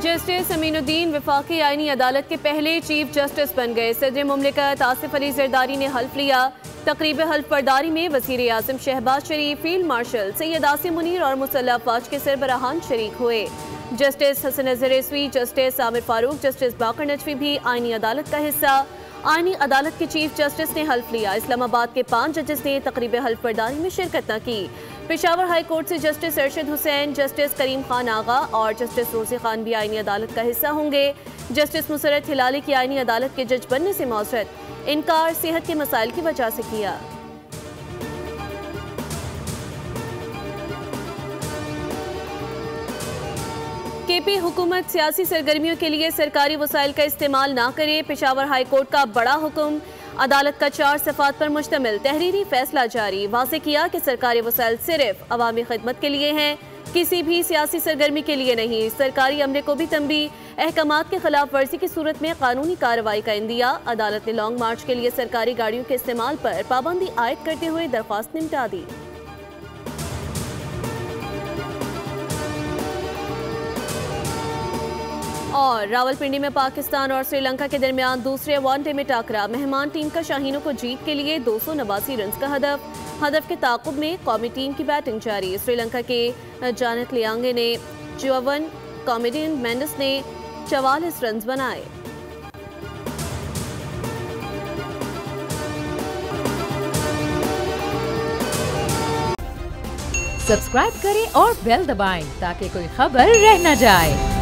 Justice Aminuddin वफाकी आईनी अदालत के पहले चीफ जस्टिस बन गए। सदर मुमलिकत आसिफ अली जरदारी ने हल्फ लिया। तकरीब हल्फ बर्दारी में वज़ीर आज़म शहबाज शरीफ, फील्ड मार्शल सैयद आसिम मुनीर और मुसल्लह अफवाज के सरबराहान शरीक हुए। Justice Hasan Azhar Rizvi, justice Amir Farooq, justice Baqar Najafi भी आईनी अदालत का हिस्सा। आईनी अदालत के चीफ जस्टिस ने हल्फ लिया। इस्लामाबाद के 5 जजेस ने तकरीब हल्फ बर्दारी में शिरकत न की। पेशावर हाई कोर्ट से जस्टिस अरशद हुसैन, जस्टिस करीम खान आगा और जस्टिस रोज़ी खान भी आईनी अदालत का हिस्सा होंगे। जस्टिस मुसरत हिलाली की आईनी अदालत के जज बनने से मौसरत इनकार सेहत के मसाइल की वजह से किया। केपी हुकूमत सियासी सरगर्मियों के लिए सरकारी वसाइल का इस्तेमाल ना करे। पेशावर हाई कोर्ट का बड़ा हुक्म। अदालत का 4 सफ़ात पर मुश्तमिल तहरीरी फैसला जारी। वाज़ेह किया कि सरकारी वसाइल सिर्फ अवामी खिदमत के लिए हैं, किसी भी सियासी सरगर्मी के लिए नहीं। सरकारी अमले को भी तंबी। अहकामात के खिलाफ वर्जी की सूरत में कानूनी कार्रवाई का इंदिया। अदालत ने लॉन्ग मार्च के लिए सरकारी गाड़ियों के इस्तेमाल पर पाबंदी आयद करते हुए दरख्वास्त निपटा दी। और रावलपिंडी में पाकिस्तान और श्रीलंका के दरमियान दूसरे वनडे में टाकरा। मेहमान टीम का शाहीनों को जीत के लिए 289 रन का हदफ के ताक़ुब में कौमी टीम की बैटिंग जारी। श्रीलंका के जानेट लियांगे ने 54, कॉमेडियन मेंडिस ने 44 रन बनाए। सब्सक्राइब करें और बेल दबाएं ताकि कोई खबर रह न जाए।